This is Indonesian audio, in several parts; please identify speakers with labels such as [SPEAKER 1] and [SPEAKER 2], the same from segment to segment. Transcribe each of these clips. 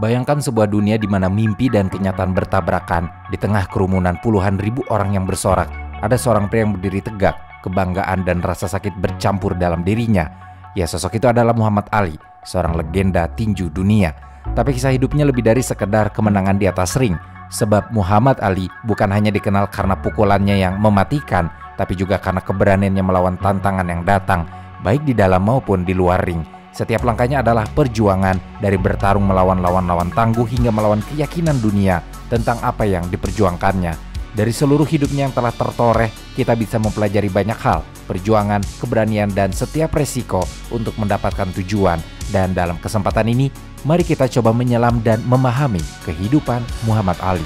[SPEAKER 1] Bayangkan sebuah dunia di mana mimpi dan kenyataan bertabrakan. Di tengah kerumunan puluhan ribu orang yang bersorak, ada seorang pria yang berdiri tegak, kebanggaan dan rasa sakit bercampur dalam dirinya. Ya, sosok itu adalah Muhammad Ali, seorang legenda tinju dunia. Tapi kisah hidupnya lebih dari sekedar kemenangan di atas ring. Sebab Muhammad Ali bukan hanya dikenal karena pukulannya yang mematikan, tapi juga karena keberaniannya melawan tantangan yang datang, baik di dalam maupun di luar ring. Setiap langkahnya adalah perjuangan, dari bertarung melawan lawan-lawan tangguh hingga melawan keyakinan dunia tentang apa yang diperjuangkannya. Dari seluruh hidupnya yang telah tertoreh, kita bisa mempelajari banyak hal, perjuangan, keberanian, dan setiap resiko untuk mendapatkan tujuan. Dan dalam kesempatan ini, mari kita coba menyelam dan memahami kehidupan Muhammad Ali.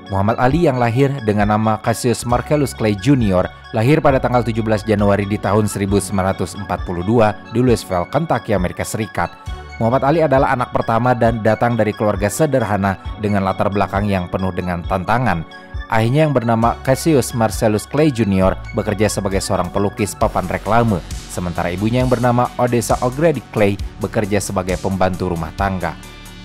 [SPEAKER 1] Muhammad Ali yang lahir dengan nama Cassius Marcellus Clay Jr. lahir pada tanggal 17 Januari di tahun 1942 di Louisville, Kentucky, Amerika Serikat. Muhammad Ali adalah anak pertama dan datang dari keluarga sederhana dengan latar belakang yang penuh dengan tantangan. Ayahnya yang bernama Cassius Marcellus Clay Jr. bekerja sebagai seorang pelukis papan reklame, sementara ibunya yang bernama Odessa O'Grady Clay bekerja sebagai pembantu rumah tangga.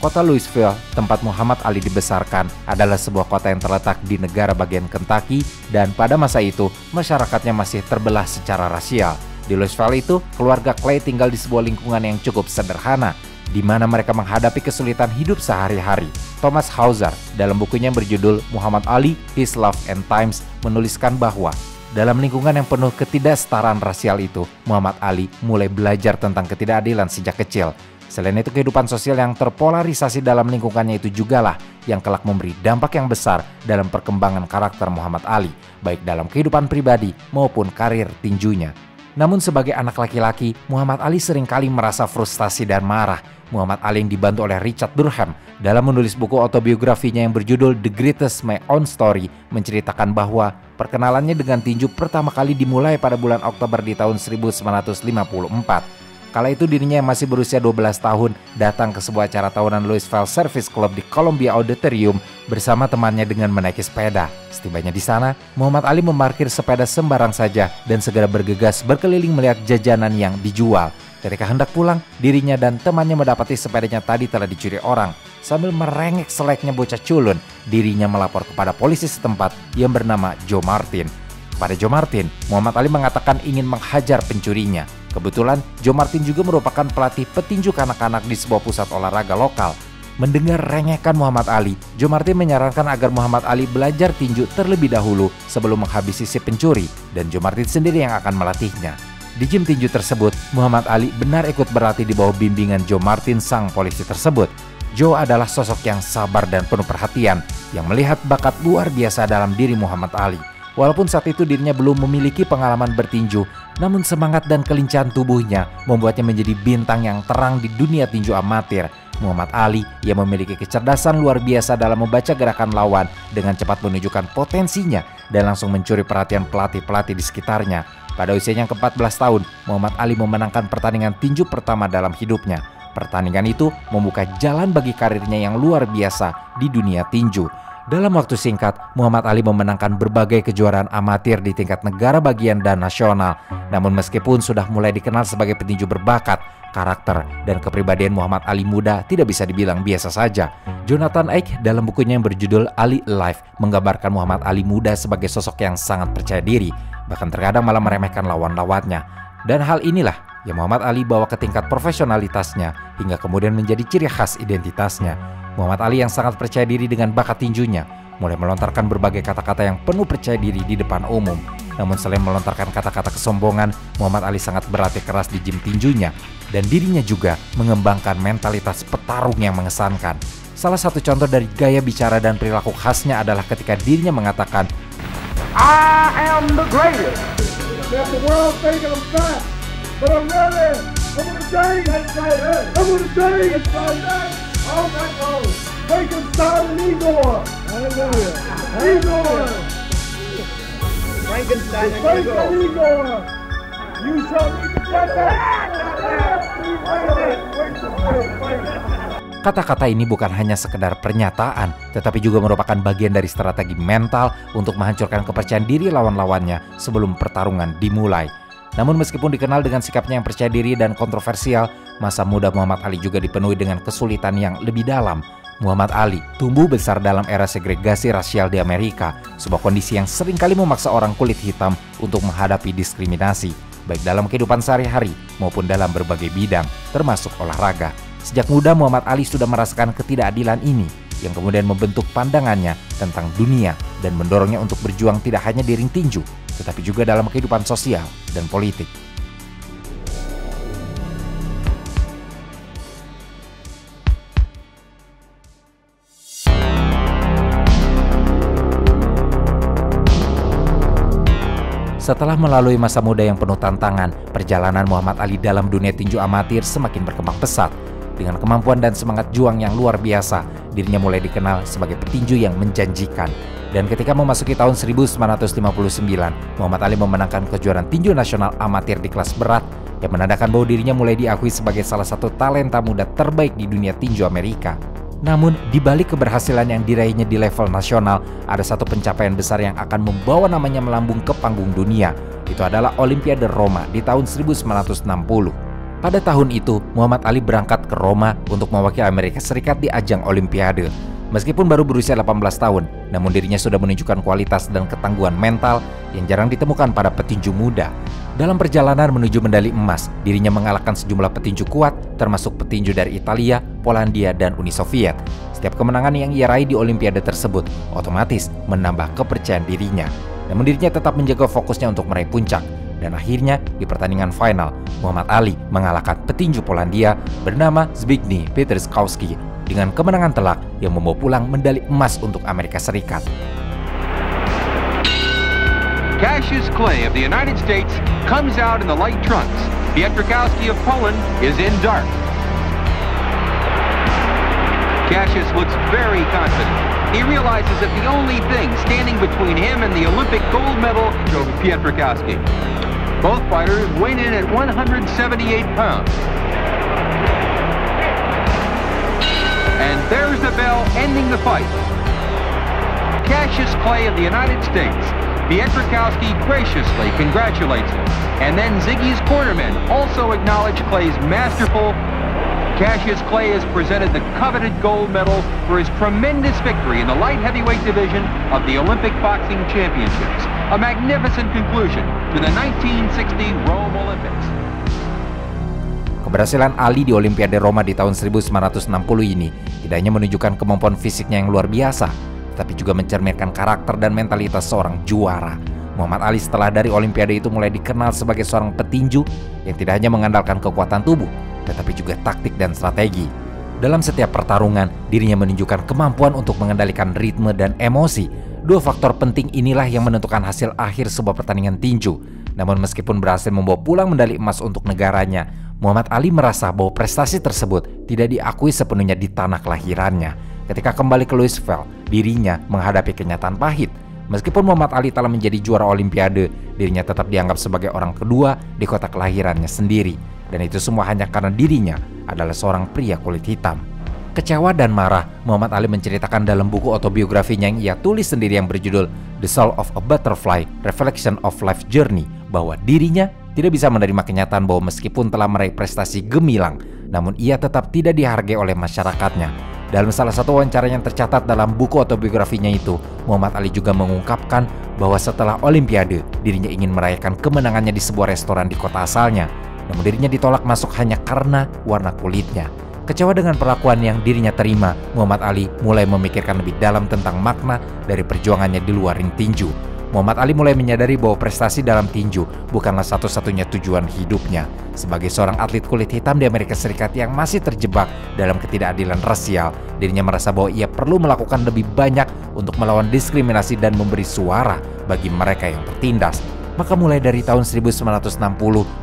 [SPEAKER 1] Kota Louisville, tempat Muhammad Ali dibesarkan, adalah sebuah kota yang terletak di negara bagian Kentucky, dan pada masa itu masyarakatnya masih terbelah secara rasial. Di Louisville itu, keluarga Clay tinggal di sebuah lingkungan yang cukup sederhana, di mana mereka menghadapi kesulitan hidup sehari-hari. Thomas Hauser, dalam bukunya yang berjudul Muhammad Ali, His Love and Times, menuliskan bahwa dalam lingkungan yang penuh ketidaksetaraan rasial itu, Muhammad Ali mulai belajar tentang ketidakadilan sejak kecil. Selain itu, kehidupan sosial yang terpolarisasi dalam lingkungannya itu jugalah yang kelak memberi dampak yang besar dalam perkembangan karakter Muhammad Ali, baik dalam kehidupan pribadi maupun karir tinjunya. Namun sebagai anak laki-laki, Muhammad Ali seringkali merasa frustasi dan marah. Muhammad Ali yang dibantu oleh Richard Durham dalam menulis buku autobiografinya yang berjudul The Greatest My Own Story menceritakan bahwa perkenalannya dengan tinju pertama kali dimulai pada bulan Oktober di tahun 1954. Kala itu dirinya yang masih berusia 12 tahun datang ke sebuah acara tahunan Louisville Service Club di Columbia Auditorium bersama temannya dengan menaiki sepeda. Setibanya di sana, Muhammad Ali memarkir sepeda sembarang saja dan segera bergegas berkeliling melihat jajanan yang dijual. Ketika hendak pulang, dirinya dan temannya mendapati sepedanya tadi telah dicuri orang. Sambil merengek seleknya bocah culun, dirinya melapor kepada polisi setempat yang bernama Joe Martin. Pada Joe Martin, Muhammad Ali mengatakan ingin menghajar pencurinya. Kebetulan, Joe Martin juga merupakan pelatih petinju kanak-kanak di sebuah pusat olahraga lokal. Mendengar rengekan Muhammad Ali, Joe Martin menyarankan agar Muhammad Ali belajar tinju terlebih dahulu sebelum menghabisi si pencuri, dan Joe Martin sendiri yang akan melatihnya. Di gym tinju tersebut, Muhammad Ali benar ikut berlatih di bawah bimbingan Joe Martin sang polisi tersebut. Joe adalah sosok yang sabar dan penuh perhatian, yang melihat bakat luar biasa dalam diri Muhammad Ali. Walaupun saat itu dirinya belum memiliki pengalaman bertinju, namun semangat dan kelincahan tubuhnya membuatnya menjadi bintang yang terang di dunia tinju amatir. Muhammad Ali yang memiliki kecerdasan luar biasa dalam membaca gerakan lawan dengan cepat menunjukkan potensinya dan langsung mencuri perhatian pelatih-pelatih di sekitarnya. Pada usianya yang ke-14 tahun, Muhammad Ali memenangkan pertandingan tinju pertama dalam hidupnya. Pertandingan itu membuka jalan bagi karirnya yang luar biasa di dunia tinju. Dalam waktu singkat, Muhammad Ali memenangkan berbagai kejuaraan amatir di tingkat negara bagian dan nasional. Namun meskipun sudah mulai dikenal sebagai petinju berbakat, karakter dan kepribadian Muhammad Ali muda tidak bisa dibilang biasa saja. Jonathan Ike dalam bukunya yang berjudul Ali Alive menggambarkan Muhammad Ali muda sebagai sosok yang sangat percaya diri, bahkan terkadang malah meremehkan lawan-lawannya. Dan hal inilah yang Muhammad Ali bawa ke tingkat profesionalitasnya hingga kemudian menjadi ciri khas identitasnya. Muhammad Ali yang sangat percaya diri dengan bakat tinjunya mulai melontarkan berbagai kata-kata yang penuh percaya diri di depan umum. Namun selain melontarkan kata-kata kesombongan, Muhammad Ali sangat berlatih keras di gym tinjunya, dan dirinya juga mengembangkan mentalitas petarung yang mengesankan. Salah satu contoh dari gaya bicara dan perilaku khasnya adalah ketika dirinya mengatakan,
[SPEAKER 2] I am the greatest. Let the world think I'm fat, but I'm really, I'm gonna say that's right. I'm gonna say it's right. Oh my God. Frankenstein and Igor. Hallelujah. Igor. Frankenstein and Igor. You shall meet the
[SPEAKER 1] Kata-kata ini bukan hanya sekedar pernyataan, tetapi juga merupakan bagian dari strategi mental untuk menghancurkan kepercayaan diri lawan-lawannya sebelum pertarungan dimulai. Namun meskipun dikenal dengan sikapnya yang percaya diri dan kontroversial, masa muda Muhammad Ali juga dipenuhi dengan kesulitan yang lebih dalam. Muhammad Ali tumbuh besar dalam era segregasi rasial di Amerika, sebuah kondisi yang seringkali memaksa orang kulit hitam untuk menghadapi diskriminasi, baik dalam kehidupan sehari-hari maupun dalam berbagai bidang, termasuk olahraga. Sejak muda Muhammad Ali sudah merasakan ketidakadilan ini yang kemudian membentuk pandangannya tentang dunia dan mendorongnya untuk berjuang tidak hanya di ring tinju, tetapi juga dalam kehidupan sosial dan politik. Setelah melalui masa muda yang penuh tantangan, perjalanan Muhammad Ali dalam dunia tinju amatir semakin berkembang pesat. Dengan kemampuan dan semangat juang yang luar biasa, dirinya mulai dikenal sebagai petinju yang menjanjikan. Dan ketika memasuki tahun 1959, Muhammad Ali memenangkan kejuaraan tinju nasional amatir di kelas berat, yang menandakan bahwa dirinya mulai diakui sebagai salah satu talenta muda terbaik di dunia tinju Amerika. Namun, di balik keberhasilan yang diraihnya di level nasional, ada satu pencapaian besar yang akan membawa namanya melambung ke panggung dunia. Itu adalah Olimpiade Roma di tahun 1960. Pada tahun itu, Muhammad Ali berangkat ke Roma untuk mewakili Amerika Serikat di ajang Olimpiade. Meskipun baru berusia 18 tahun, namun dirinya sudah menunjukkan kualitas dan ketangguhan mental yang jarang ditemukan pada petinju muda. Dalam perjalanan menuju medali emas, dirinya mengalahkan sejumlah petinju kuat, termasuk petinju dari Italia, Polandia, dan Uni Soviet. Setiap kemenangan yang ia raih di Olimpiade tersebut otomatis menambah kepercayaan dirinya. Namun dirinya tetap menjaga fokusnya untuk meraih puncak. Dan akhirnya di pertandingan final, Muhammad Ali mengalahkan petinju Polandia bernama Zbigniew Pietraszkowski dengan kemenangan telak yang membawa pulang medali emas untuk Amerika Serikat.
[SPEAKER 3] Cassius Clay of the United States comes out in the light trunks. Pietraszkowski of Poland is in dark. Cassius looks very confident. He realizes that the only thing standing between him and the Olympic gold medal is Pietraszkowski. Both fighters weighed in at 178 pounds. And there's the bell ending the fight. Cassius Clay of the United States. Pietraszkowski graciously congratulates him. And then Ziggy's cornermen also acknowledge Clay's masterful. Cassius Clay has presented the coveted gold medal for his tremendous victory in the light heavyweight division of the Olympic Boxing Championships. A magnificent conclusion to the 1960 Rome Olympics.
[SPEAKER 1] Keberhasilan Ali di Olimpiade Roma di tahun 1960 ini tidak hanya menunjukkan kemampuan fisiknya yang luar biasa, tetapi juga mencerminkan karakter dan mentalitas seorang juara. Muhammad Ali setelah dari Olimpiade itu mulai dikenal sebagai seorang petinju yang tidak hanya mengandalkan kekuatan tubuh, tetapi juga taktik dan strategi. Dalam setiap pertarungan, dirinya menunjukkan kemampuan untuk mengendalikan ritme dan emosi. Dua faktor penting inilah yang menentukan hasil akhir sebuah pertandingan tinju. Namun meskipun berhasil membawa pulang medali emas untuk negaranya, Muhammad Ali merasa bahwa prestasi tersebut tidak diakui sepenuhnya di tanah kelahirannya. Ketika kembali ke Louisville, dirinya menghadapi kenyataan pahit. Meskipun Muhammad Ali telah menjadi juara Olimpiade, dirinya tetap dianggap sebagai orang kedua di kota kelahirannya sendiri. Dan itu semua hanya karena dirinya adalah seorang pria kulit hitam. Kecewa dan marah, Muhammad Ali menceritakan dalam buku autobiografinya yang ia tulis sendiri yang berjudul The Soul of a Butterfly, Reflection of Life Journey, bahwa dirinya tidak bisa menerima kenyataan bahwa meskipun telah meraih prestasi gemilang, namun ia tetap tidak dihargai oleh masyarakatnya. Dalam salah satu wawancara yang tercatat dalam buku autobiografinya itu, Muhammad Ali juga mengungkapkan bahwa setelah Olimpiade, dirinya ingin merayakan kemenangannya di sebuah restoran di kota asalnya. Namun dirinya ditolak masuk hanya karena warna kulitnya. Kecewa dengan perlakuan yang dirinya terima, Muhammad Ali mulai memikirkan lebih dalam tentang makna dari perjuangannya di luar ring tinju. Muhammad Ali mulai menyadari bahwa prestasi dalam tinju bukanlah satu-satunya tujuan hidupnya. Sebagai seorang atlet kulit hitam di Amerika Serikat yang masih terjebak dalam ketidakadilan rasial, dirinya merasa bahwa ia perlu melakukan lebih banyak untuk melawan diskriminasi dan memberi suara bagi mereka yang tertindas. Maka mulai dari tahun 1960,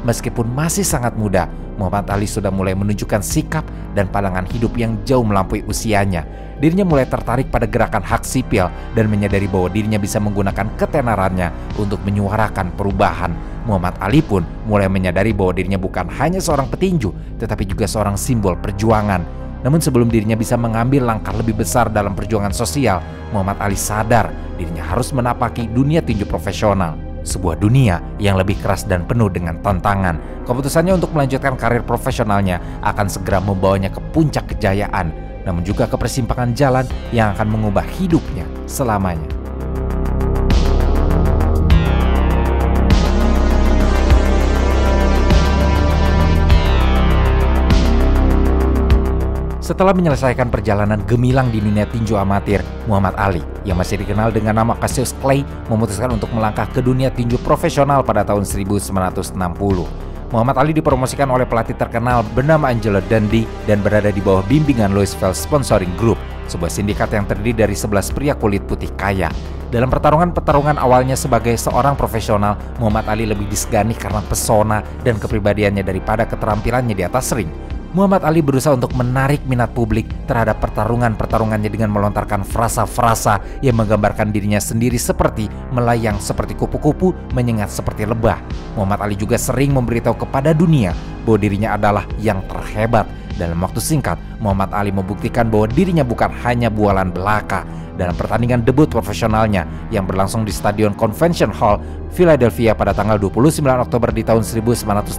[SPEAKER 1] meskipun masih sangat muda, Muhammad Ali sudah mulai menunjukkan sikap dan pandangan hidup yang jauh melampaui usianya. Dirinya mulai tertarik pada gerakan hak sipil dan menyadari bahwa dirinya bisa menggunakan ketenarannya untuk menyuarakan perubahan. Muhammad Ali pun mulai menyadari bahwa dirinya bukan hanya seorang petinju, tetapi juga seorang simbol perjuangan. Namun sebelum dirinya bisa mengambil langkah lebih besar dalam perjuangan sosial, Muhammad Ali sadar dirinya harus menapaki dunia tinju profesional. Sebuah dunia yang lebih keras dan penuh dengan tantangan. Keputusannya untuk melanjutkan karir profesionalnya akan segera membawanya ke puncak kejayaan, namun juga ke persimpangan jalan yang akan mengubah hidupnya selamanya. Setelah menyelesaikan perjalanan gemilang di dunia tinju amatir, Muhammad Ali, yang masih dikenal dengan nama Cassius Clay, memutuskan untuk melangkah ke dunia tinju profesional pada tahun 1960. Muhammad Ali dipromosikan oleh pelatih terkenal bernama Angelo Dundee dan berada di bawah bimbingan Louis Feld Sponsoring Group, sebuah sindikat yang terdiri dari 11 pria kulit putih kaya. Dalam pertarungan awalnya sebagai seorang profesional, Muhammad Ali lebih disegani karena pesona dan kepribadiannya daripada keterampilannya di atas ring. Muhammad Ali berusaha untuk menarik minat publik terhadap pertarungannya dengan melontarkan frasa-frasa yang menggambarkan dirinya sendiri seperti melayang seperti kupu-kupu, menyengat seperti lebah. Muhammad Ali juga sering memberitahu kepada dunia bahwa dirinya adalah yang terhebat. Dalam waktu singkat, Muhammad Ali membuktikan bahwa dirinya bukan hanya bualan belaka. Dalam pertandingan debut profesionalnya yang berlangsung di Stadion Convention Hall, Philadelphia pada tanggal 29 Oktober di tahun 1960,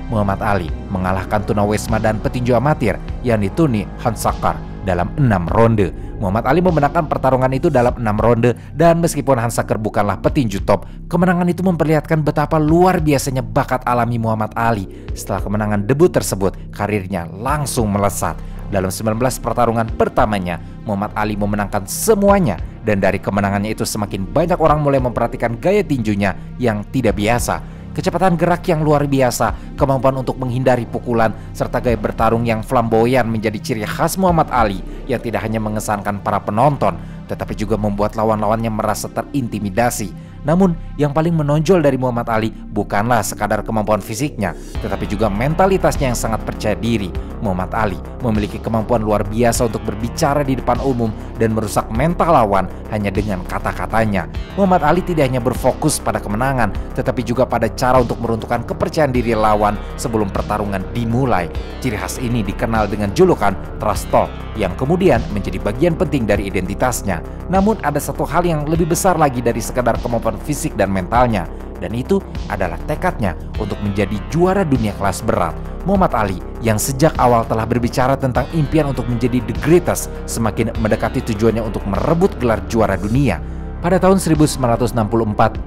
[SPEAKER 1] Muhammad Ali mengalahkan tunawisma dan petinju amatir yakni Tony Hansakar dalam 6 ronde. Muhammad Ali memenangkan pertarungan itu dalam 6 ronde dan meskipun Hansakar bukanlah petinju top, kemenangan itu memperlihatkan betapa luar biasanya bakat alami Muhammad Ali. Setelah kemenangan debut tersebut, karirnya langsung melesat. Dalam 19 pertarungan pertamanya, Muhammad Ali memenangkan semuanya dan dari kemenangannya itu semakin banyak orang mulai memperhatikan gaya tinjunya yang tidak biasa. Kecepatan gerak yang luar biasa, kemampuan untuk menghindari pukulan, serta gaya bertarung yang flamboyan menjadi ciri khas Muhammad Ali yang tidak hanya mengesankan para penonton, tetapi juga membuat lawan-lawannya merasa terintimidasi. Namun, yang paling menonjol dari Muhammad Ali bukanlah sekadar kemampuan fisiknya, tetapi juga mentalitasnya yang sangat percaya diri. Muhammad Ali memiliki kemampuan luar biasa untuk berbicara di depan umum dan merusak mental lawan hanya dengan kata-katanya. Muhammad Ali tidak hanya berfokus pada kemenangan, tetapi juga pada cara untuk meruntuhkan kepercayaan diri lawan sebelum pertarungan dimulai. Ciri khas ini dikenal dengan julukan Trust Talk, yang kemudian menjadi bagian penting dari identitasnya. Namun ada satu hal yang lebih besar lagi dari sekadar kemampuan fisik dan mentalnya, dan itu adalah tekadnya untuk menjadi juara dunia kelas berat. Muhammad Ali yang sejak awal telah berbicara tentang impian untuk menjadi the greatest semakin mendekati tujuannya untuk merebut gelar juara dunia. Pada tahun 1964,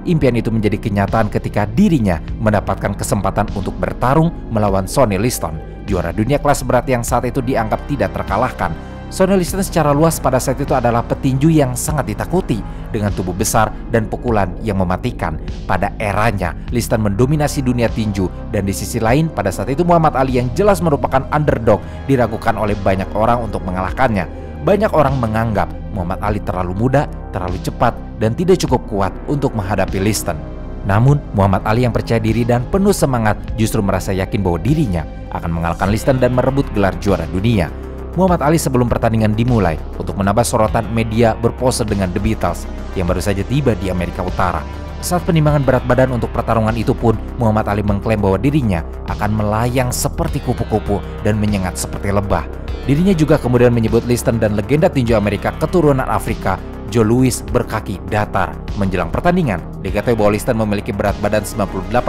[SPEAKER 1] impian itu menjadi kenyataan ketika dirinya mendapatkan kesempatan untuk bertarung melawan Sonny Liston, juara dunia kelas berat yang saat itu dianggap tidak terkalahkan. Sonny Liston secara luas pada saat itu adalah petinju yang sangat ditakuti dengan tubuh besar dan pukulan yang mematikan. Pada eranya, Liston mendominasi dunia tinju dan di sisi lain pada saat itu Muhammad Ali yang jelas merupakan underdog diragukan oleh banyak orang untuk mengalahkannya. Banyak orang menganggap Muhammad Ali terlalu muda, terlalu cepat, dan tidak cukup kuat untuk menghadapi Liston. Namun, Muhammad Ali yang percaya diri dan penuh semangat justru merasa yakin bahwa dirinya akan mengalahkan Liston dan merebut gelar juara dunia. Muhammad Ali sebelum pertandingan dimulai untuk menambah sorotan media berpose dengan The Beatles yang baru saja tiba di Amerika Utara. Saat penimbangan berat badan untuk pertarungan itu pun, Muhammad Ali mengklaim bahwa dirinya akan melayang seperti kupu-kupu dan menyengat seperti lebah. Dirinya juga kemudian menyebut Liston dan legenda tinju Amerika keturunan Afrika, Joe Louis, berkaki datar. Menjelang pertandingan, diketahui bahwa Liston memiliki berat badan 98,8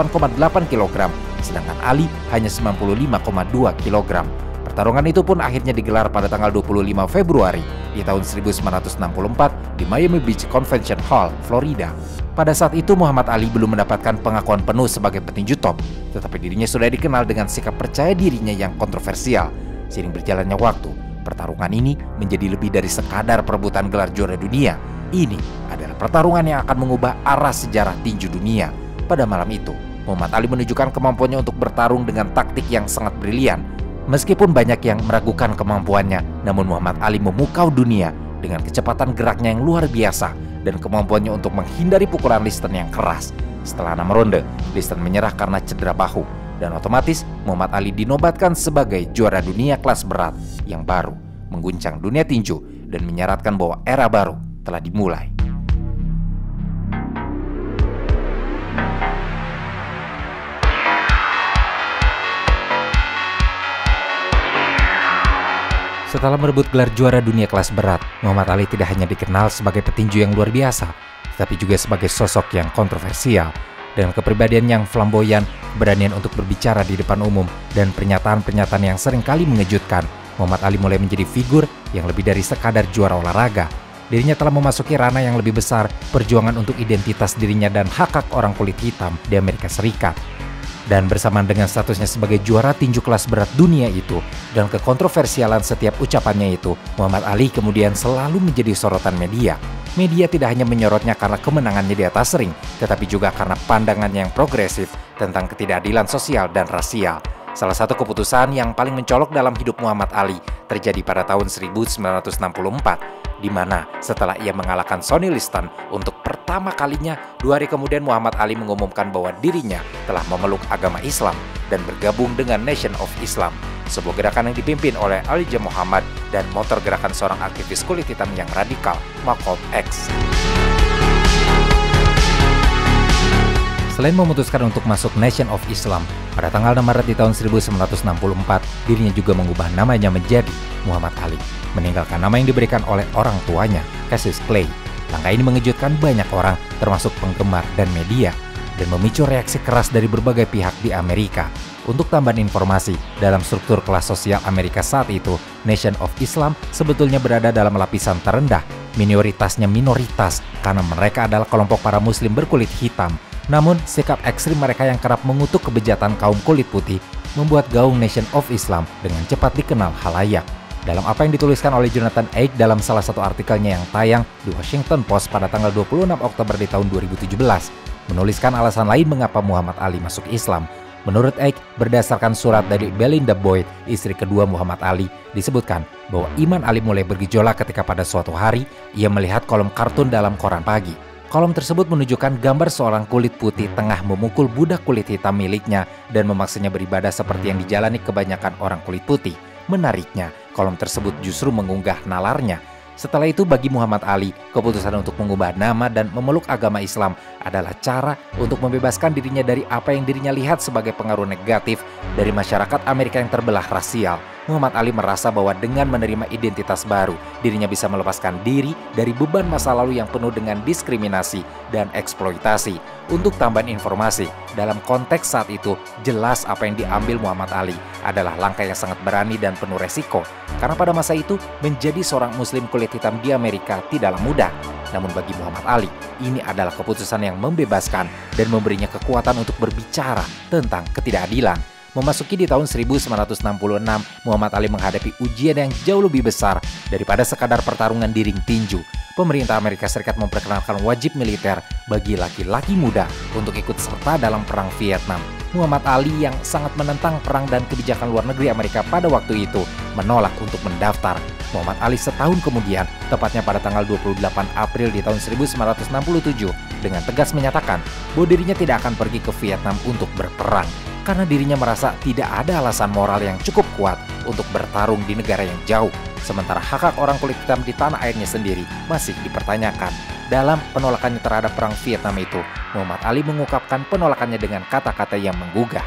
[SPEAKER 1] kg, sedangkan Ali hanya 95,2 kg. Pertarungan itu pun akhirnya digelar pada tanggal 25 Februari di tahun 1964 di Miami Beach Convention Hall, Florida. Pada saat itu Muhammad Ali belum mendapatkan pengakuan penuh sebagai petinju top, tetapi dirinya sudah dikenal dengan sikap percaya dirinya yang kontroversial. Seiring berjalannya waktu, pertarungan ini menjadi lebih dari sekadar perebutan gelar juara dunia. Ini adalah pertarungan yang akan mengubah arah sejarah tinju dunia. Pada malam itu, Muhammad Ali menunjukkan kemampuannya untuk bertarung dengan taktik yang sangat brilian. Meskipun banyak yang meragukan kemampuannya, namun Muhammad Ali memukau dunia dengan kecepatan geraknya yang luar biasa dan kemampuannya untuk menghindari pukulan Liston yang keras. Setelah 6 ronde, Liston menyerah karena cedera bahu, dan otomatis Muhammad Ali dinobatkan sebagai juara dunia kelas berat yang baru, mengguncang dunia tinju dan menyaratkan bahwa era baru telah dimulai. Setelah merebut gelar juara dunia kelas berat, Muhammad Ali tidak hanya dikenal sebagai petinju yang luar biasa, tetapi juga sebagai sosok yang kontroversial. Dengan kepribadian yang flamboyan, keberanian untuk berbicara di depan umum, dan pernyataan-pernyataan yang seringkali mengejutkan, Muhammad Ali mulai menjadi figur yang lebih dari sekadar juara olahraga. Dirinya telah memasuki ranah yang lebih besar, perjuangan untuk identitas dirinya dan hak-hak orang kulit hitam di Amerika Serikat. Dan bersamaan dengan statusnya sebagai juara tinju kelas berat dunia itu, dan kekontroversialan setiap ucapannya itu, Muhammad Ali kemudian selalu menjadi sorotan media. Media tidak hanya menyorotnya karena kemenangannya di atas ring, tetapi juga karena pandangannya yang progresif tentang ketidakadilan sosial dan rasial. Salah satu keputusan yang paling mencolok dalam hidup Muhammad Ali terjadi pada tahun 1964, di mana setelah ia mengalahkan Sonny Liston untuk pertama kalinya, 2 hari kemudian Muhammad Ali mengumumkan bahwa dirinya telah memeluk agama Islam dan bergabung dengan Nation of Islam, sebuah gerakan yang dipimpin oleh Elijah Muhammad dan motor gerakan seorang aktivis kulit hitam yang radikal, Malcolm X. Selain memutuskan untuk masuk Nation of Islam, pada tanggal 6 Maret di tahun 1964, dirinya juga mengubah namanya menjadi Muhammad Ali, meninggalkan nama yang diberikan oleh orang tuanya, Cassius Clay. Langkah ini mengejutkan banyak orang, termasuk penggemar dan media, dan memicu reaksi keras dari berbagai pihak di Amerika. Untuk tambahan informasi, dalam struktur kelas sosial Amerika saat itu, Nation of Islam sebetulnya berada dalam lapisan terendah, minoritasnya minoritas, karena mereka adalah kelompok para muslim berkulit hitam. Namun, sikap ekstrim mereka yang kerap mengutuk kebejatan kaum kulit putih membuat gaung Nation of Islam dengan cepat dikenal khalayak. Dalam apa yang dituliskan oleh Jonathan Haidt dalam salah satu artikelnya yang tayang di Washington Post pada tanggal 26 Oktober di tahun 2017, menuliskan alasan lain mengapa Muhammad Ali masuk Islam. Menurut Haidt, berdasarkan surat dari Belinda Boyd, istri kedua Muhammad Ali, disebutkan bahwa iman Ali mulai bergejolak ketika pada suatu hari ia melihat kolom kartun dalam koran pagi. Kolom tersebut menunjukkan gambar seorang kulit putih tengah memukul budak kulit hitam miliknya dan memaksanya beribadah seperti yang dijalani kebanyakan orang kulit putih. Menariknya, kolom tersebut justru mengunggah nalarnya. Setelah itu bagi Muhammad Ali, keputusan untuk mengubah nama dan memeluk agama Islam adalah cara untuk membebaskan dirinya dari apa yang dirinya lihat sebagai pengaruh negatif dari masyarakat Amerika yang terbelah rasial. Muhammad Ali merasa bahwa dengan menerima identitas baru, dirinya bisa melepaskan diri dari beban masa lalu yang penuh dengan diskriminasi dan eksploitasi. Untuk tambahan informasi, dalam konteks saat itu, jelas apa yang diambil Muhammad Ali adalah langkah yang sangat berani dan penuh resiko. Karena pada masa itu, menjadi seorang muslim kulit hitam di Amerika tidaklah mudah. Namun bagi Muhammad Ali, ini adalah keputusan yang membebaskan dan memberinya kekuatan untuk berbicara tentang ketidakadilan. Memasuki di tahun 1966, Muhammad Ali menghadapi ujian yang jauh lebih besar daripada sekadar pertarungan di ring tinju. Pemerintah Amerika Serikat memperkenalkan wajib militer bagi laki-laki muda untuk ikut serta dalam Perang Vietnam. Muhammad Ali yang sangat menentang perang dan kebijakan luar negeri Amerika pada waktu itu menolak untuk mendaftar. Muhammad Ali setahun kemudian, tepatnya pada tanggal 28 April di tahun 1967, dengan tegas menyatakan bahwa dirinya tidak akan pergi ke Vietnam untuk berperang. Karena dirinya merasa tidak ada alasan moral yang cukup kuat untuk bertarung di negara yang jauh, sementara hak-hak orang kulit hitam di tanah airnya sendiri masih dipertanyakan. Dalam penolakannya terhadap perang Vietnam itu, Muhammad Ali mengungkapkan penolakannya dengan kata-kata yang menggugah.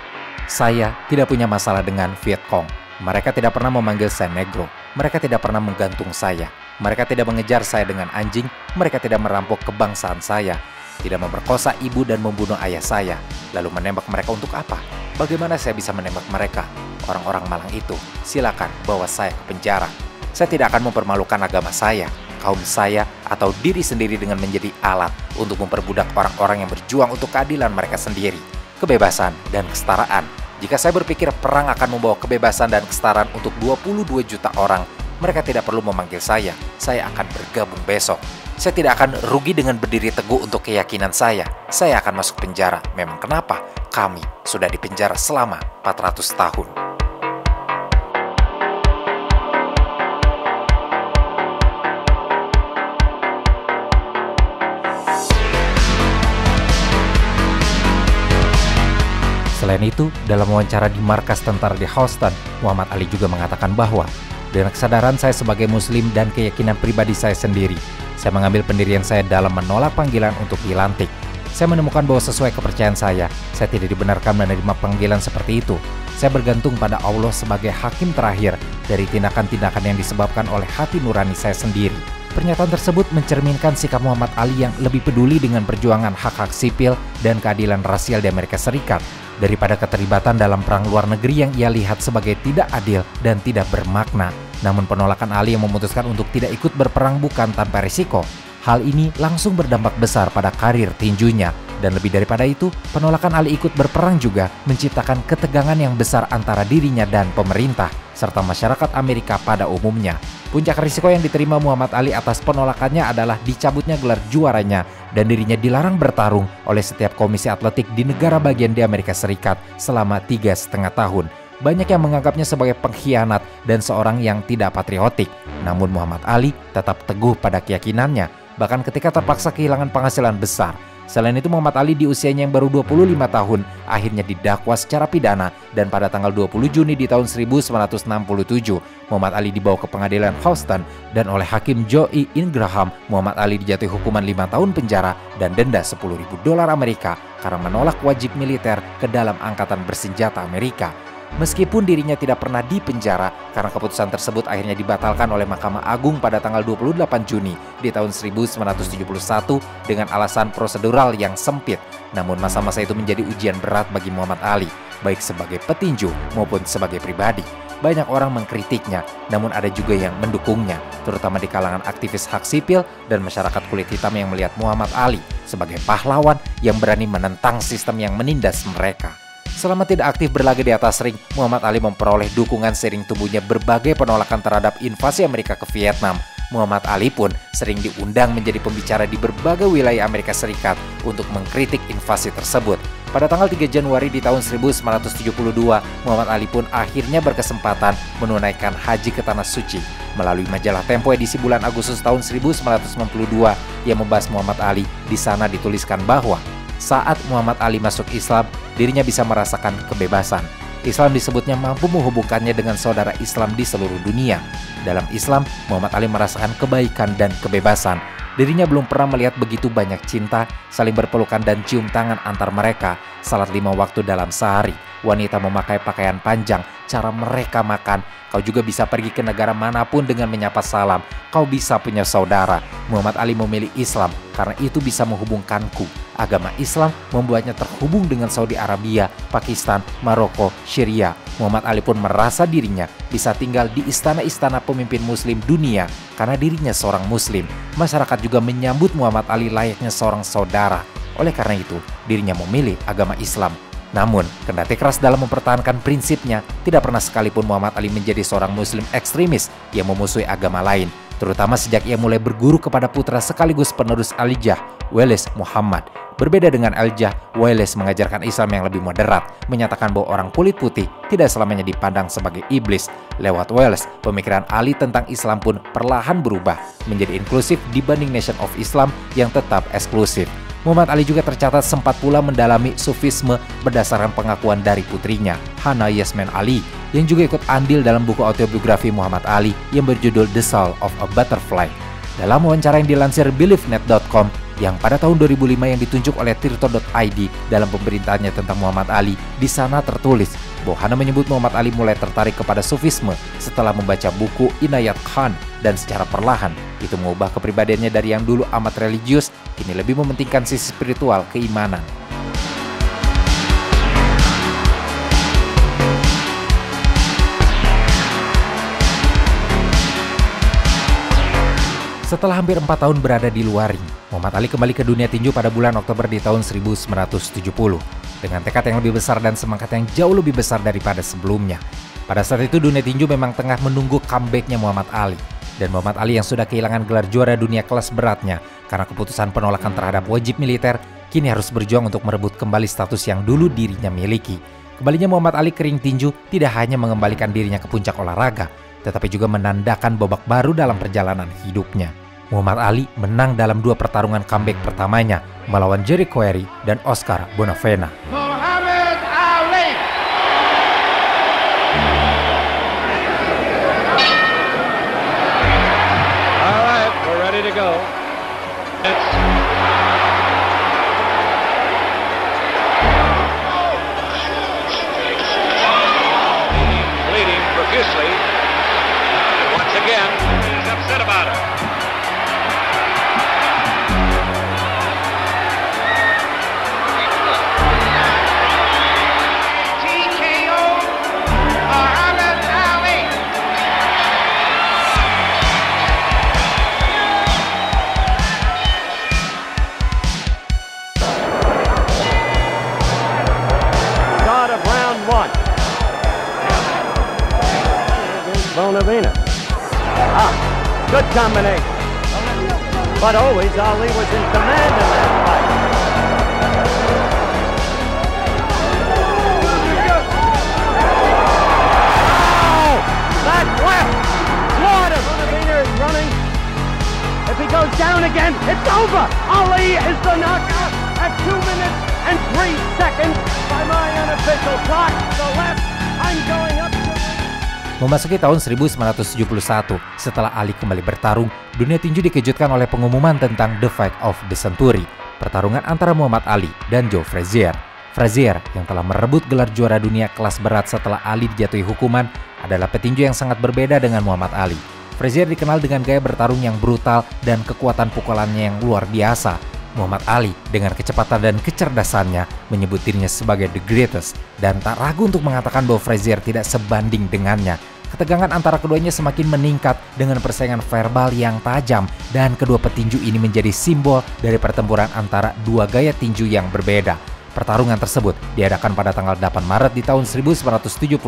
[SPEAKER 1] Saya tidak punya masalah dengan Viet Cong. Mereka tidak pernah memanggil saya negro. Mereka tidak pernah menggantung saya. Mereka tidak mengejar saya dengan anjing. Mereka tidak merampok kebangsaan saya. Tidak memperkosa ibu dan membunuh ayah saya. Lalu menembak mereka untuk apa? Bagaimana saya bisa menembak mereka? Orang-orang malang itu, silakan bawa saya ke penjara. Saya tidak akan mempermalukan agama saya, kaum saya, atau diri sendiri dengan menjadi alat untuk memperbudak orang-orang yang berjuang untuk keadilan mereka sendiri, kebebasan, dan kesetaraan. Jika saya berpikir perang akan membawa kebebasan dan kesetaraan untuk 22 juta orang, mereka tidak perlu memanggil saya akan bergabung besok. Saya tidak akan rugi dengan berdiri teguh untuk keyakinan saya akan masuk penjara. Memang kenapa? Kami sudah dipenjara selama 400 tahun. Selain itu, dalam wawancara di markas tentara di Houston, Muhammad Ali juga mengatakan bahwa dengan kesadaran saya sebagai muslim dan keyakinan pribadi saya sendiri, saya mengambil pendirian saya dalam menolak panggilan untuk dilantik. Saya menemukan bahwa sesuai kepercayaan saya tidak dibenarkan menerima panggilan seperti itu. Saya bergantung pada Allah sebagai hakim terakhir dari tindakan-tindakan yang disebabkan oleh hati nurani saya sendiri. Pernyataan tersebut mencerminkan sikap Muhammad Ali yang lebih peduli dengan perjuangan hak-hak sipil dan keadilan rasial di Amerika Serikat daripada keterlibatan dalam perang luar negeri yang ia lihat sebagai tidak adil dan tidak bermakna. Namun penolakan Ali yang memutuskan untuk tidak ikut berperang bukan tanpa risiko. Hal ini langsung berdampak besar pada karir tinjunya. Dan lebih daripada itu, penolakan Ali ikut berperang juga menciptakan ketegangan yang besar antara dirinya dan pemerintah, serta masyarakat Amerika pada umumnya. Puncak risiko yang diterima Muhammad Ali atas penolakannya adalah dicabutnya gelar juaranya dan dirinya dilarang bertarung oleh setiap komisi atletik di negara bagian di Amerika Serikat selama 3,5 tahun. Banyak yang menganggapnya sebagai pengkhianat dan seorang yang tidak patriotik. Namun Muhammad Ali tetap teguh pada keyakinannya, bahkan ketika terpaksa kehilangan penghasilan besar. Selain itu, Muhammad Ali di usianya yang baru 25 tahun akhirnya didakwa secara pidana dan pada tanggal 20 Juni di tahun 1967 Muhammad Ali dibawa ke pengadilan Houston dan oleh Hakim Joe Ingraham Muhammad Ali dijatuhi hukuman 5 tahun penjara dan denda $10.000 Amerika karena menolak wajib militer ke dalam angkatan bersenjata Amerika. Meskipun dirinya tidak pernah dipenjara karena keputusan tersebut akhirnya dibatalkan oleh Mahkamah Agung pada tanggal 28 Juni di tahun 1971 dengan alasan prosedural yang sempit. Namun masa-masa itu menjadi ujian berat bagi Muhammad Ali, baik sebagai petinju maupun sebagai pribadi. Banyak orang mengkritiknya, namun ada juga yang mendukungnya, terutama di kalangan aktivis hak sipil dan masyarakat kulit hitam yang melihat Muhammad Ali sebagai pahlawan yang berani menentang sistem yang menindas mereka. Selama tidak aktif berlaga di atas ring, Muhammad Ali memperoleh dukungan seiring tumbuhnya berbagai penolakan terhadap invasi Amerika ke Vietnam. Muhammad Ali pun sering diundang menjadi pembicara di berbagai wilayah Amerika Serikat untuk mengkritik invasi tersebut. Pada tanggal 3 Januari di tahun 1972, Muhammad Ali pun akhirnya berkesempatan menunaikan haji ke Tanah Suci. Melalui majalah Tempo edisi bulan Agustus tahun 1992 yang membahas Muhammad Ali, di sana dituliskan bahwa saat Muhammad Ali masuk Islam, dirinya bisa merasakan kebebasan. Islam disebutnya mampu menghubungkannya dengan saudara Islam di seluruh dunia. Dalam Islam, Muhammad Ali merasakan kebaikan dan kebebasan. Dirinya belum pernah melihat begitu banyak cinta, saling berpelukan dan cium tangan antar mereka, salat 5 waktu dalam sehari, wanita memakai pakaian panjang, cara mereka makan. Kau juga bisa pergi ke negara manapun dengan menyapa salam. Kau bisa punya saudara. Muhammad Ali memilih Islam karena itu bisa menghubungkanku. Agama Islam membuatnya terhubung dengan Saudi Arabia, Pakistan, Maroko, Syria. Muhammad Ali pun merasa dirinya bisa tinggal di istana-istana pemimpin muslim dunia karena dirinya seorang muslim. Masyarakat juga menyambut Muhammad Ali layaknya seorang saudara. Oleh karena itu, dirinya memilih agama Islam. Namun, kendati keras dalam mempertahankan prinsipnya, tidak pernah sekalipun Muhammad Ali menjadi seorang muslim ekstremis yang memusuhi agama lain, terutama sejak ia mulai berguru kepada putra sekaligus penerus Elijah, Wallace Muhammad. Berbeda dengan Elijah, Wallace mengajarkan Islam yang lebih moderat, menyatakan bahwa orang kulit putih tidak selamanya dipandang sebagai iblis. Lewat Wallace, pemikiran Ali tentang Islam pun perlahan berubah menjadi inklusif dibanding Nation of Islam yang tetap eksklusif. Muhammad Ali juga tercatat sempat pula mendalami sufisme berdasarkan pengakuan dari putrinya, Hana Yasmin Ali, yang juga ikut andil dalam buku autobiografi Muhammad Ali yang berjudul The Soul of a Butterfly. Dalam wawancara yang dilansir BeliefNet.com yang pada tahun 2005 yang ditunjuk oleh Tirto.id dalam pemberitaannya tentang Muhammad Ali, di sana tertulis bahwa Hana menyebut Muhammad Ali mulai tertarik kepada sufisme setelah membaca buku Inayat Khan dan secara perlahan itu mengubah kepribadiannya dari yang dulu amat religius kini lebih mementingkan sisi spiritual keimanan. Setelah hampir 4 tahun berada di luar ring, Muhammad Ali kembali ke dunia tinju pada bulan Oktober di tahun 1970 dengan tekad yang lebih besar dan semangat yang jauh lebih besar daripada sebelumnya. Pada saat itu dunia tinju memang tengah menunggu comeback-nya Muhammad Ali, dan Muhammad Ali yang sudah kehilangan gelar juara dunia kelas beratnya karena keputusan penolakan terhadap wajib militer kini harus berjuang untuk merebut kembali status yang dulu dirinya miliki. Kembalinya Muhammad Ali ke ring tinju tidak hanya mengembalikan dirinya ke puncak olahraga, tetapi juga menandakan babak baru dalam perjalanan hidupnya. Muhammad Ali menang dalam 2 pertarungan comeback pertamanya melawan Jerry Quarry dan Oscar Bonavena.
[SPEAKER 2] Muhammad Ali!
[SPEAKER 4] ready to go. Bleeding profusely. Once again, he's upset about it. TKO Muhammad Ali.
[SPEAKER 5] Start of round one. Bonavena. Good combination. But always Ali was in command in that fight. Oh! That left! Florida! Bonavena is running. If he goes down again, it's over! Ali is the knockout at 2 minutes and 3 seconds by my unofficial clock. The left, I'm going up to...
[SPEAKER 1] Memasuki tahun 1971, setelah Ali kembali bertarung, dunia tinju dikejutkan oleh pengumuman tentang The Fight of the Century, pertarungan antara Muhammad Ali dan Joe Frazier. Frazier, yang telah merebut gelar juara dunia kelas berat setelah Ali dijatuhi hukuman, adalah petinju yang sangat berbeda dengan Muhammad Ali. Frazier dikenal dengan gaya bertarung yang brutal dan kekuatan pukulannya yang luar biasa. Muhammad Ali dengan kecepatan dan kecerdasannya menyebut dirinya sebagai the greatest dan tak ragu untuk mengatakan bahwa Frazier tidak sebanding dengannya. Ketegangan antara keduanya semakin meningkat dengan persaingan verbal yang tajam dan kedua petinju ini menjadi simbol dari pertempuran antara dua gaya tinju yang berbeda. Pertarungan tersebut diadakan pada tanggal 8 Maret di tahun 1971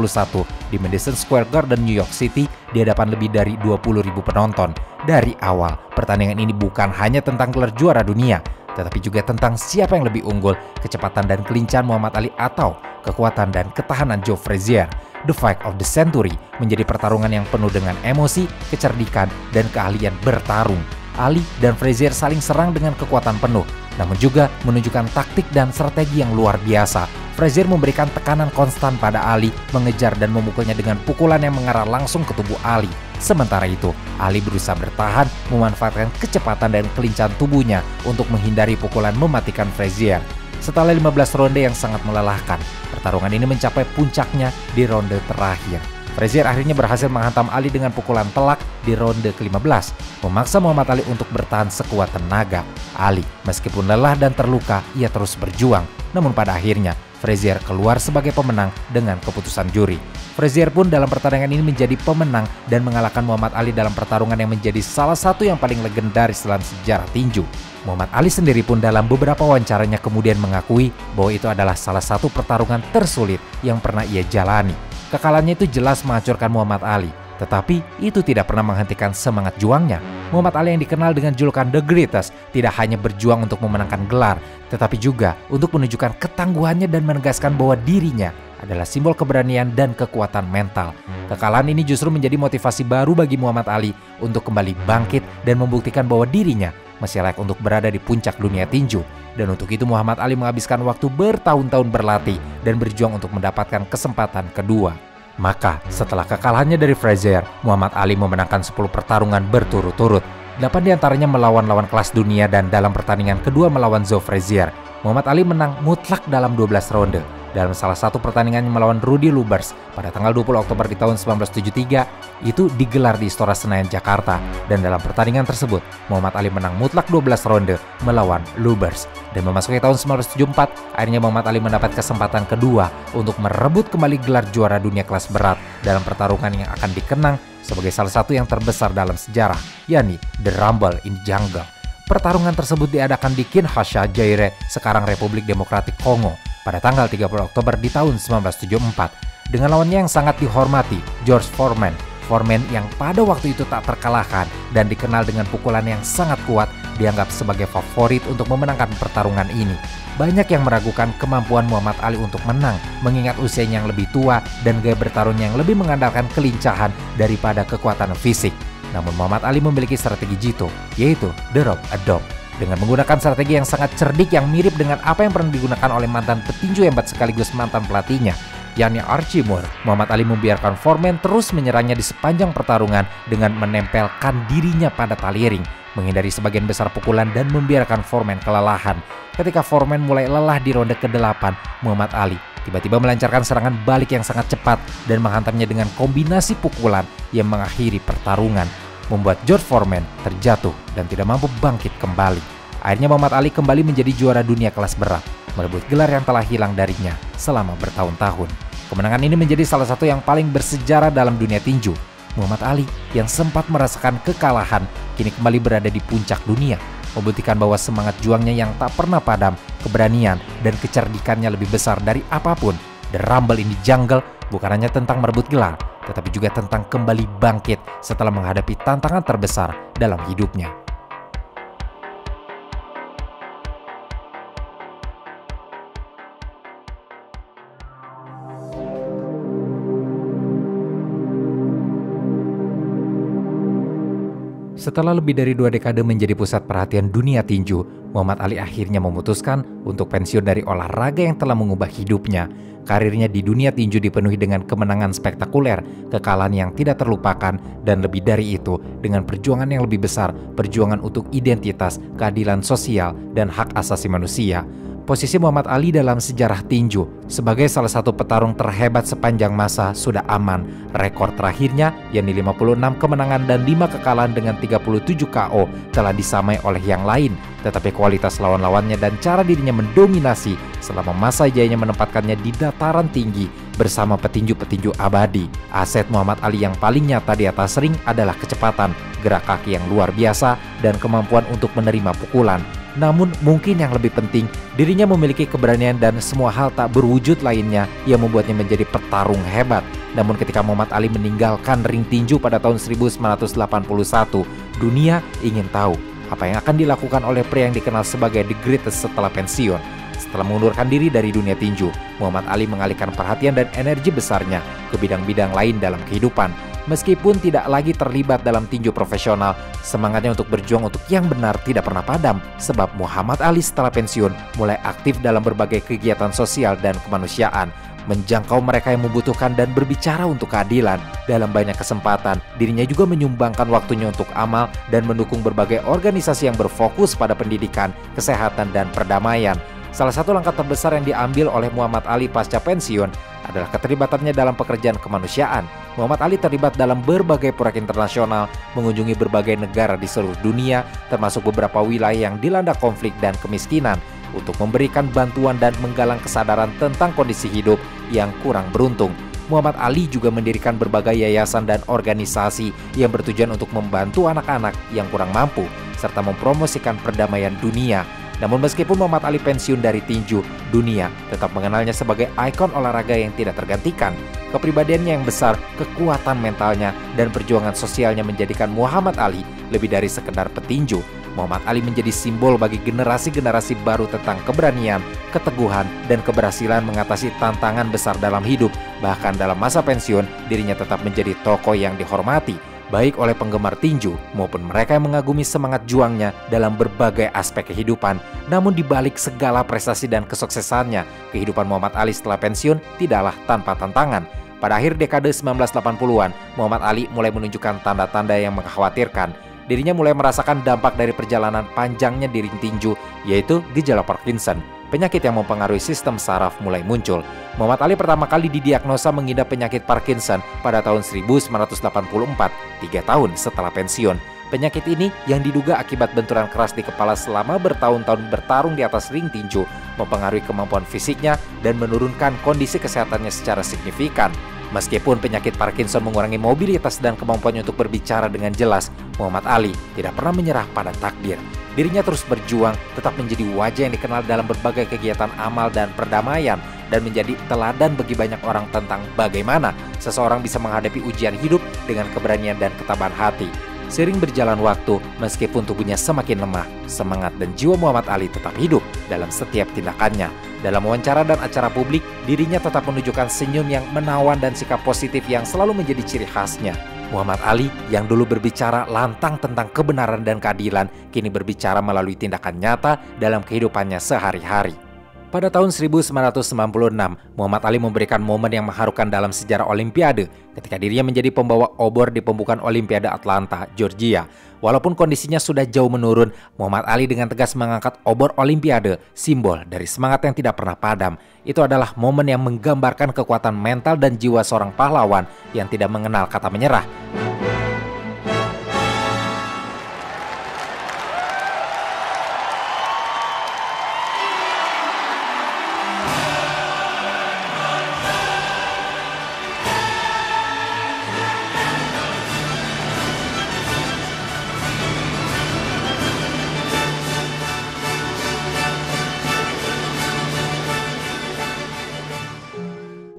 [SPEAKER 1] di Madison Square Garden, New York City di hadapan lebih dari 20.000 penonton. Dari awal, pertandingan ini bukan hanya tentang gelar juara dunia, tetapi juga tentang siapa yang lebih unggul, kecepatan dan kelincahan Muhammad Ali atau kekuatan dan ketahanan Joe Frazier. The Fight of the Century menjadi pertarungan yang penuh dengan emosi, kecerdikan, dan keahlian bertarung. Ali dan Frazier saling serang dengan kekuatan penuh, namun juga menunjukkan taktik dan strategi yang luar biasa. Frazier memberikan tekanan konstan pada Ali, mengejar dan memukulnya dengan pukulan yang mengarah langsung ke tubuh Ali. Sementara itu, Ali berusaha bertahan, memanfaatkan kecepatan dan kelincahan tubuhnya untuk menghindari pukulan mematikan Frazier. Setelah 15 ronde yang sangat melelahkan, pertarungan ini mencapai puncaknya di ronde terakhir. Frazier akhirnya berhasil menghantam Ali dengan pukulan telak di ronde ke-15, memaksa Muhammad Ali untuk bertahan sekuat tenaga. Ali, meskipun lelah dan terluka, ia terus berjuang. Namun pada akhirnya, Frazier keluar sebagai pemenang dengan keputusan juri. Frazier pun dalam pertandingan ini menjadi pemenang dan mengalahkan Muhammad Ali dalam pertarungan yang menjadi salah satu yang paling legendaris dalam sejarah tinju. Muhammad Ali sendiri pun dalam beberapa wawancaranya kemudian mengakui bahwa itu adalah salah satu pertarungan tersulit yang pernah ia jalani. Kekalahannya itu jelas menghancurkan Muhammad Ali, tetapi itu tidak pernah menghentikan semangat juangnya. Muhammad Ali yang dikenal dengan julukan The Greatest tidak hanya berjuang untuk memenangkan gelar, tetapi juga untuk menunjukkan ketangguhannya dan menegaskan bahwa dirinya adalah simbol keberanian dan kekuatan mental. Kekalahan ini justru menjadi motivasi baru bagi Muhammad Ali untuk kembali bangkit dan membuktikan bahwa dirinya masih layak untuk berada di puncak dunia tinju. Dan untuk itu Muhammad Ali menghabiskan waktu bertahun-tahun berlatih dan berjuang untuk mendapatkan kesempatan kedua. Maka setelah kekalahannya dari Frazier, Muhammad Ali memenangkan 10 pertarungan berturut-turut. 8 diantaranya melawan lawan kelas dunia dan dalam pertandingan kedua melawan Joe Frazier, Muhammad Ali menang mutlak dalam 12 ronde. Dalam salah satu pertandingannya melawan Rudy Lubbers pada tanggal 20 Oktober di tahun 1973, itu digelar di Istora Senayan, Jakarta. Dan dalam pertandingan tersebut, Muhammad Ali menang mutlak 12 ronde melawan Lubbers. Dan memasuki tahun 1974, akhirnya Muhammad Ali mendapat kesempatan kedua untuk merebut kembali gelar juara dunia kelas berat dalam pertarungan yang akan dikenang sebagai salah satu yang terbesar dalam sejarah, yakni The Rumble in Jungle. Pertarungan tersebut diadakan di Kinshasa, Zaire, sekarang Republik Demokratik Kongo, pada tanggal 30 Oktober di tahun 1974 dengan lawannya yang sangat dihormati, George Foreman. Foreman yang pada waktu itu tak terkalahkan dan dikenal dengan pukulan yang sangat kuat dianggap sebagai favorit untuk memenangkan pertarungan ini. Banyak yang meragukan kemampuan Muhammad Ali untuk menang mengingat usianya yang lebih tua dan gaya bertarungnya yang lebih mengandalkan kelincahan daripada kekuatan fisik. Namun Muhammad Ali memiliki strategi jitu, yaitu the rope a-dope. Dengan menggunakan strategi yang sangat cerdik yang mirip dengan apa yang pernah digunakan oleh mantan petinju hebat sekaligus mantan pelatihnya, yakni Archie Moore, Muhammad Ali membiarkan Foreman terus menyerangnya di sepanjang pertarungan dengan menempelkan dirinya pada tali ring. menghindari sebagian besar pukulan dan membiarkan Foreman kelelahan. Ketika Foreman mulai lelah di ronde ke-8, Muhammad Ali tiba-tiba melancarkan serangan balik yang sangat cepat dan menghantamnya dengan kombinasi pukulan yang mengakhiri pertarungan, membuat George Foreman terjatuh dan tidak mampu bangkit kembali. Akhirnya Muhammad Ali kembali menjadi juara dunia kelas berat, merebut gelar yang telah hilang darinya selama bertahun-tahun. Kemenangan ini menjadi salah satu yang paling bersejarah dalam dunia tinju. Muhammad Ali yang sempat merasakan kekalahan kini kembali berada di puncak dunia, membuktikan bahwa semangat juangnya yang tak pernah padam, keberanian dan kecerdikannya lebih besar dari apapun. The Rumble in the Jungle bukan hanya tentang merebut gelar, tetapi juga tentang kembali bangkit setelah menghadapi tantangan terbesar dalam hidupnya. Setelah lebih dari 2 dekade menjadi pusat perhatian dunia tinju, Muhammad Ali akhirnya memutuskan untuk pensiun dari olahraga yang telah mengubah hidupnya. Karirnya di dunia tinju dipenuhi dengan kemenangan spektakuler, kekalahan yang tidak terlupakan, dan lebih dari itu, dengan perjuangan yang lebih besar, perjuangan untuk identitas, keadilan sosial, dan hak asasi manusia. Posisi Muhammad Ali dalam sejarah tinju sebagai salah satu petarung terhebat sepanjang masa sudah aman. Rekor terakhirnya, yakni 56 kemenangan dan 5 kekalahan dengan 37 KO telah disamai oleh yang lain. Tetapi kualitas lawan-lawannya dan cara dirinya mendominasi selama masa jayanya menempatkannya di dataran tinggi bersama petinju-petinju abadi. Aset Muhammad Ali yang paling nyata di atas ring adalah kecepatan, gerak kaki yang luar biasa, dan kemampuan untuk menerima pukulan. Namun mungkin yang lebih penting, dirinya memiliki keberanian dan semua hal tak berwujud lainnya yang membuatnya menjadi petarung hebat. Namun ketika Muhammad Ali meninggalkan ring tinju pada tahun 1981, dunia ingin tahu apa yang akan dilakukan oleh pria yang dikenal sebagai The Greatest setelah pensiun. Setelah mengundurkan diri dari dunia tinju, Muhammad Ali mengalihkan perhatian dan energi besarnya ke bidang-bidang lain dalam kehidupan. Meskipun tidak lagi terlibat dalam tinju profesional, semangatnya untuk berjuang untuk yang benar tidak pernah padam, sebab Muhammad Ali setelah pensiun mulai aktif dalam berbagai kegiatan sosial dan kemanusiaan, menjangkau mereka yang membutuhkan dan berbicara untuk keadilan. Dalam banyak kesempatan, dirinya juga menyumbangkan waktunya untuk amal dan mendukung berbagai organisasi yang berfokus pada pendidikan, kesehatan, dan perdamaian. Salah satu langkah terbesar yang diambil oleh Muhammad Ali pasca pensiun adalah keterlibatannya dalam pekerjaan kemanusiaan. Muhammad Ali terlibat dalam berbagai proyek internasional, mengunjungi berbagai negara di seluruh dunia, termasuk beberapa wilayah yang dilanda konflik dan kemiskinan, untuk memberikan bantuan dan menggalang kesadaran tentang kondisi hidup yang kurang beruntung. Muhammad Ali juga mendirikan berbagai yayasan dan organisasi yang bertujuan untuk membantu anak-anak yang kurang mampu, serta mempromosikan perdamaian dunia. Namun meskipun Muhammad Ali pensiun dari tinju, dunia tetap mengenalnya sebagai ikon olahraga yang tidak tergantikan. Kepribadiannya yang besar, kekuatan mentalnya, dan perjuangan sosialnya menjadikan Muhammad Ali lebih dari sekedar petinju. Muhammad Ali menjadi simbol bagi generasi-generasi baru tentang keberanian, keteguhan, dan keberhasilan mengatasi tantangan besar dalam hidup. Bahkan dalam masa pensiun, dirinya tetap menjadi tokoh yang dihormati, baik oleh penggemar tinju maupun mereka yang mengagumi semangat juangnya dalam berbagai aspek kehidupan. Namun di balik segala prestasi dan kesuksesannya, kehidupan Muhammad Ali setelah pensiun tidaklah tanpa tantangan. Pada akhir dekade 1980-an, Muhammad Ali mulai menunjukkan tanda-tanda yang mengkhawatirkan. Dirinya mulai merasakan dampak dari perjalanan panjangnya di ring tinju, yaitu gejala Parkinson. Penyakit yang mempengaruhi sistem saraf mulai muncul. Muhammad Ali pertama kali didiagnosa mengidap penyakit Parkinson pada tahun 1984, 3 tahun setelah pensiun. Penyakit ini yang diduga akibat benturan keras di kepala selama bertahun-tahun bertarung di atas ring tinju, mempengaruhi kemampuan fisiknya dan menurunkan kondisi kesehatannya secara signifikan. Meskipun penyakit Parkinson mengurangi mobilitas dan kemampuannya untuk berbicara dengan jelas, Muhammad Ali tidak pernah menyerah pada takdir. Dirinya terus berjuang, tetap menjadi wajah yang dikenal dalam berbagai kegiatan amal dan perdamaian, dan menjadi teladan bagi banyak orang tentang bagaimana seseorang bisa menghadapi ujian hidup dengan keberanian dan ketabahan hati. Seiring berjalan waktu, meskipun tubuhnya semakin lemah, semangat dan jiwa Muhammad Ali tetap hidup dalam setiap tindakannya. Dalam wawancara dan acara publik, dirinya tetap menunjukkan senyum yang menawan dan sikap positif yang selalu menjadi ciri khasnya. Muhammad Ali yang dulu berbicara lantang tentang kebenaran dan keadilan, kini berbicara melalui tindakan nyata dalam kehidupannya sehari-hari. Pada tahun 1996, Muhammad Ali memberikan momen yang mengharukan dalam sejarah Olimpiade ketika dirinya menjadi pembawa obor di pembukaan Olimpiade Atlanta, Georgia. Walaupun kondisinya sudah jauh menurun, Muhammad Ali dengan tegas mengangkat obor Olimpiade, simbol dari semangat yang tidak pernah padam. Itu adalah momen yang menggambarkan kekuatan mental dan jiwa seorang pahlawan yang tidak mengenal kata menyerah.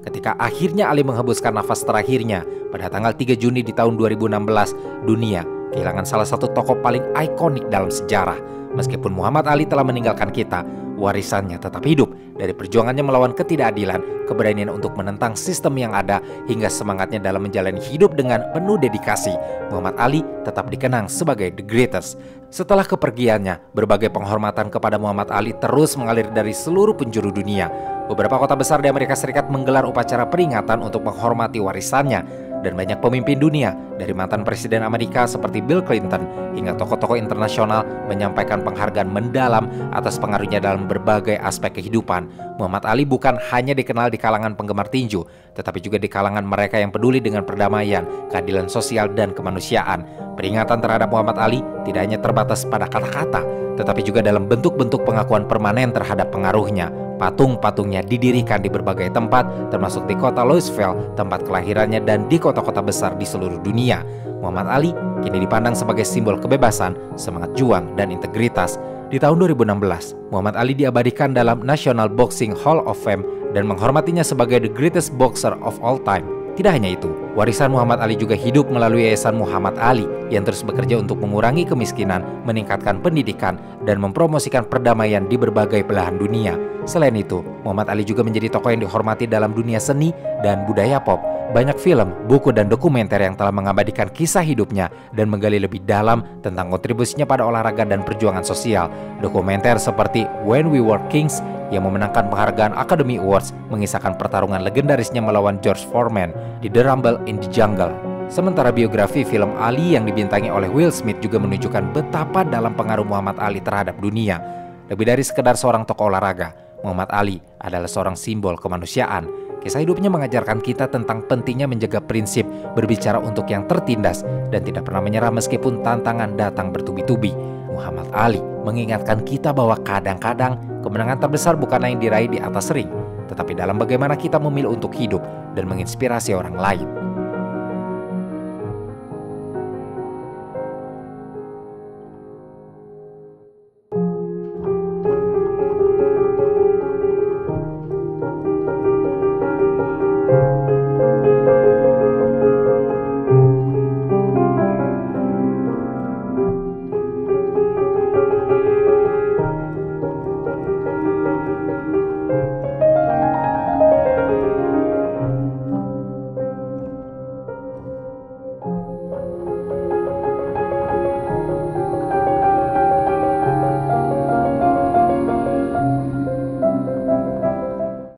[SPEAKER 1] Ketika akhirnya Ali menghembuskan nafas terakhirnya pada tanggal 3 Juni di tahun 2016, dunia kehilangan salah satu tokoh paling ikonik dalam sejarah. Meskipun Muhammad Ali telah meninggalkan kita, warisannya tetap hidup. Dari perjuangannya melawan ketidakadilan, keberanian untuk menentang sistem yang ada, hingga semangatnya dalam menjalani hidup dengan penuh dedikasi, Muhammad Ali tetap dikenang sebagai the greatest. Setelah kepergiannya, berbagai penghormatan kepada Muhammad Ali terus mengalir dari seluruh penjuru dunia. Beberapa kota besar di Amerika Serikat menggelar upacara peringatan untuk menghormati warisannya. Dan banyak pemimpin dunia, dari mantan Presiden Amerika seperti Bill Clinton hingga tokoh-tokoh internasional, menyampaikan penghargaan mendalam atas pengaruhnya dalam berbagai aspek kehidupan. Muhammad Ali bukan hanya dikenal di kalangan penggemar tinju, tetapi juga di kalangan mereka yang peduli dengan perdamaian, keadilan sosial, dan kemanusiaan. Peringatan terhadap Muhammad Ali tidak hanya terbatas pada kata-kata, tetapi juga dalam bentuk-bentuk pengakuan permanen terhadap pengaruhnya. Patung-patungnya didirikan di berbagai tempat, termasuk di kota Louisville, tempat kelahirannya, dan di kota-kota besar di seluruh dunia. Muhammad Ali kini dipandang sebagai simbol kebebasan, semangat juang, dan integritas. Di tahun 2016, Muhammad Ali diabadikan dalam National Boxing Hall of Fame dan menghormatinya sebagai the greatest boxer of all time. Tidak hanya itu, warisan Muhammad Ali juga hidup melalui Yayasan Muhammad Ali yang terus bekerja untuk mengurangi kemiskinan, meningkatkan pendidikan, dan mempromosikan perdamaian di berbagai belahan dunia. Selain itu, Muhammad Ali juga menjadi tokoh yang dihormati dalam dunia seni dan budaya pop. Banyak film, buku, dan dokumenter yang telah mengabadikan kisah hidupnya dan menggali lebih dalam tentang kontribusinya pada olahraga dan perjuangan sosial. Dokumenter seperti When We Were Kings yang memenangkan penghargaan Academy Awards mengisahkan pertarungan legendarisnya melawan George Foreman di The Rumble in the Jungle. Sementara biografi film Ali yang dibintangi oleh Will Smith juga menunjukkan betapa dalam pengaruh Muhammad Ali terhadap dunia. Lebih dari sekedar seorang tokoh olahraga, Muhammad Ali adalah seorang simbol kemanusiaan. Kisah hidupnya mengajarkan kita tentang pentingnya menjaga prinsip, berbicara untuk yang tertindas, dan tidak pernah menyerah meskipun tantangan datang bertubi-tubi. Muhammad Ali mengingatkan kita bahwa kadang-kadang kemenangan terbesar bukanlah yang diraih di atas ring, tetapi dalam bagaimana kita memilih untuk hidup dan menginspirasi orang lain.